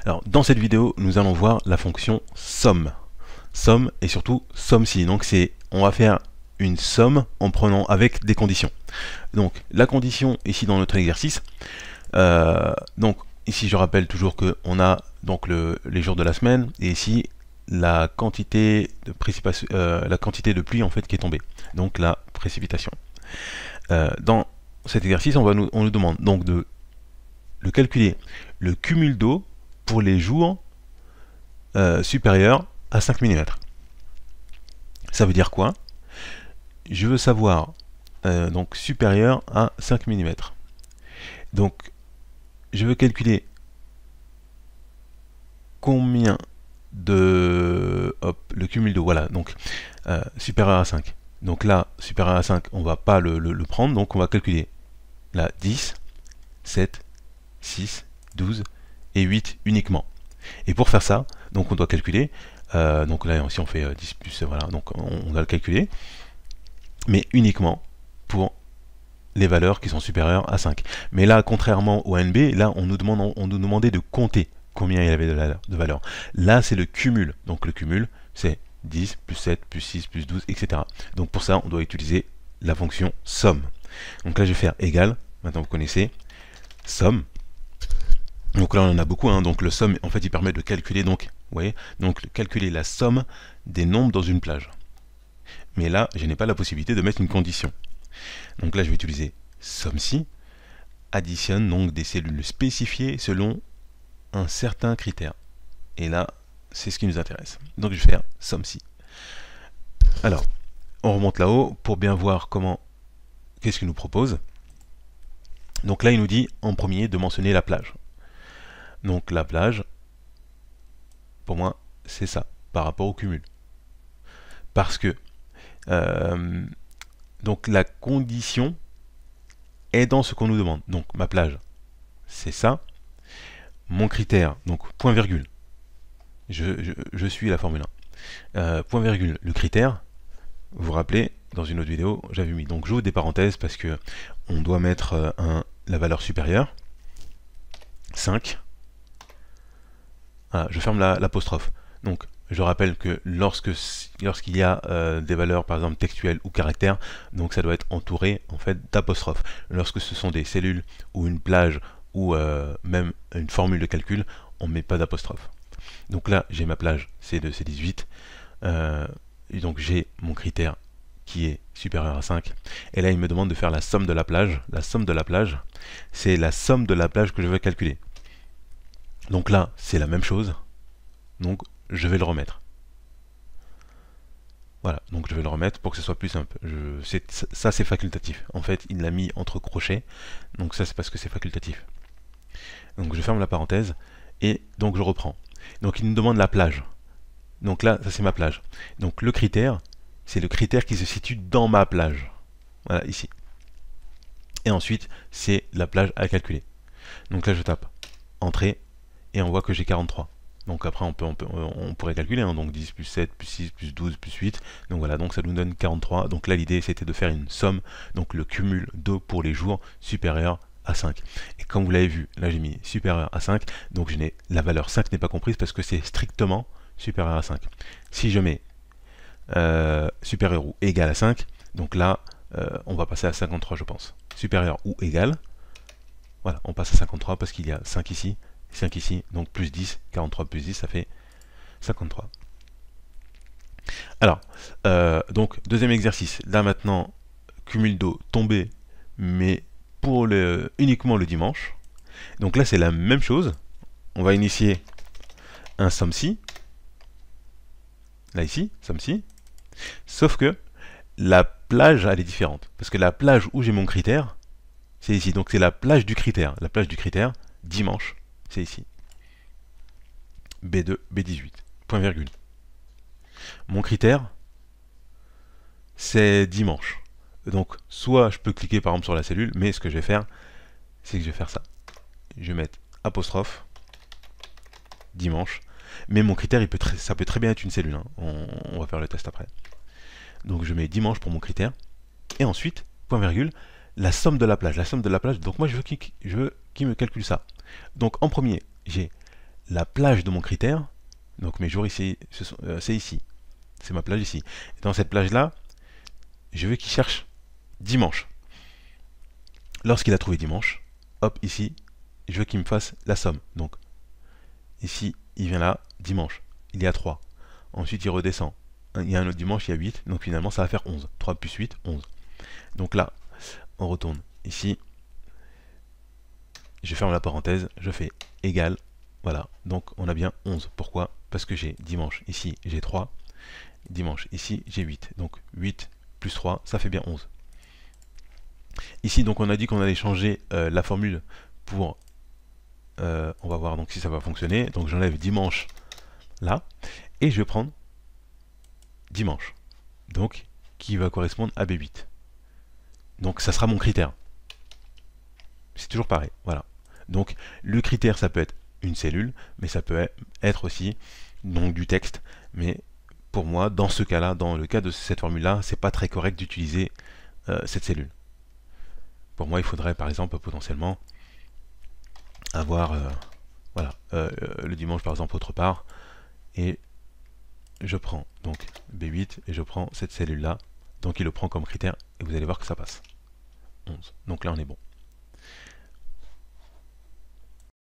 Alors, dans cette vidéo, nous allons voir la fonction somme. Somme et surtout somme-si. Donc, on va faire une somme en prenant avec des conditions. Donc, la condition ici dans notre exercice. Donc, ici, je rappelle toujours que on a donc les jours de la semaine et ici la quantité de précipitation, la quantité de pluie en fait qui est tombée. Donc, la précipitation. Dans cet exercice, on nous demande donc de calculer le cumul d'eau pour les jours supérieurs à 5 mm. Ça veut dire quoi? Je veux savoir donc supérieur à 5 mm. Donc je veux calculer combien de le cumul d'eau, voilà, donc supérieur à 5. Donc là, supérieur à 5, on va pas le prendre, donc on va calculer là 10, 7, 6, 12 et 8 uniquement. Et pour faire ça, donc on doit calculer, donc là si on fait 10 plus, voilà, donc on va le calculer, mais uniquement pour les valeurs qui sont supérieures à 5. Mais là, contrairement au NB, là on nous demandait de compter combien il y avait de valeurs. Là c'est le cumul, donc le cumul c'est 10, plus 7, plus 6, plus 12, etc. Donc pour ça on doit utiliser la fonction somme. Donc là je vais faire égal, maintenant vous connaissez, somme. Donc là on en a beaucoup, hein. Donc le somme en fait il permet de calculer, donc vous voyez, donc calculer la somme des nombres dans une plage. Mais là je n'ai pas la possibilité de mettre une condition. Donc là je vais utiliser somme-si, additionne donc des cellules spécifiées selon un certain critère. Et là c'est ce qui nous intéresse. Donc je vais faire somme-si. Alors on remonte là-haut pour bien voir qu'est-ce qu'il nous propose. Donc là il nous dit en premier de mentionner la plage. Donc la plage, pour moi, c'est ça, par rapport au cumul. Parce que donc la condition est dans ce qu'on nous demande. Donc ma plage, c'est ça. Mon critère, donc point virgule, je suis la Formule 1. Point virgule, le critère, vous vous rappelez, dans une autre vidéo, j'avais mis, donc j'ouvre des parenthèses parce que on doit mettre la valeur supérieure, 5. Voilà, je ferme l'apostrophe. Donc, je rappelle que lorsqu'il y a des valeurs, par exemple textuelles ou caractères, donc ça doit être entouré en fait d'apostrophes. Lorsque ce sont des cellules ou une plage ou même une formule de calcul, on ne met pas d'apostrophe. Donc là, j'ai ma plage, c'est de C18. Et donc j'ai mon critère qui est supérieur à 5. Et là, il me demande de faire la somme de la plage. La somme de la plage, c'est la somme de la plage que je veux calculer. Donc là, c'est la même chose. Donc, je vais le remettre. Voilà, donc je vais le remettre pour que ce soit plus simple. Ça, c'est facultatif. En fait, il l'a mis entre crochets. Donc ça, c'est parce que c'est facultatif. Donc je ferme la parenthèse. Et donc je reprends. Donc il nous demande la plage. Donc là, ça c'est ma plage. Donc le critère, c'est le critère qui se situe dans ma plage. Voilà, ici. Et ensuite, c'est la plage à calculer. Donc là, je tape Entrée. Et on voit que j'ai 43. Donc après on pourrait calculer, hein, donc 10 plus 7 plus 6 plus 12 plus 8. Donc voilà, donc ça nous donne 43. Donc là l'idée c'était de faire une somme, donc le cumul d'eau pour les jours supérieurs à 5. Et comme vous l'avez vu, là j'ai mis supérieur à 5, donc la valeur 5 n'est pas comprise parce que c'est strictement supérieur à 5. Si je mets supérieur ou égal à 5, donc là on va passer à 53 je pense. Supérieur ou égal, voilà, on passe à 53 parce qu'il y a 5 ici. 5 ici, donc plus 10, 43 plus 10, ça fait 53. Alors, donc, deuxième exercice. Là, maintenant, cumul d'eau tombé, mais pour uniquement le dimanche. Donc là, c'est la même chose. On va initier un somme-si. Là, ici, somme-si. Sauf que la plage, elle est différente. Parce que la plage où j'ai mon critère, c'est ici. Donc, c'est la plage du critère. La plage du critère, dimanche. C'est ici. B2, B18. Point virgule. Mon critère, c'est dimanche. Donc, soit je peux cliquer par exemple sur la cellule, mais ce que je vais faire, c'est que je vais faire ça. Je vais mettre apostrophe, dimanche. Mais mon critère, ça peut très bien être une cellule. Hein. On va faire le test après. Donc, je mets dimanche pour mon critère. Et ensuite, point virgule, la somme de la plage. La somme de la plage, donc moi, je veux qu'il me calcule ça. Donc en premier, j'ai la plage de mon critère, donc mes jours ici, c'est ici, c'est ma plage ici. Et dans cette plage-là, je veux qu'il cherche dimanche. Lorsqu'il a trouvé dimanche, hop, ici, je veux qu'il me fasse la somme. Donc, ici, il vient là, dimanche, il y a 3. Ensuite, il redescend. Il y a un autre dimanche, il y a 8. Donc, finalement, ça va faire 11. 3 plus 8, 11. Donc là, on retourne ici. Je ferme la parenthèse, je fais égal. Voilà, donc on a bien 11. Pourquoi? Parce que j'ai dimanche, ici, j'ai 3. Dimanche, ici, j'ai 8. Donc 8 plus 3, ça fait bien 11. Ici, donc on a dit qu'on allait changer la formule pour... on va voir donc si ça va fonctionner. Donc j'enlève dimanche là, et je vais prendre dimanche. Donc, qui va correspondre à B8. Donc ça sera mon critère. C'est toujours pareil, voilà. Donc le critère, ça peut être une cellule, mais ça peut être aussi donc, du texte. Mais pour moi, dans ce cas-là, dans le cas de cette formule-là, c'est pas très correct d'utiliser cette cellule. Pour moi, il faudrait par exemple potentiellement avoir voilà, le dimanche par exemple autre part, et je prends donc B8 et je prends cette cellule-là, donc il le prend comme critère, et vous allez voir que ça passe. 11. Donc là on est bon.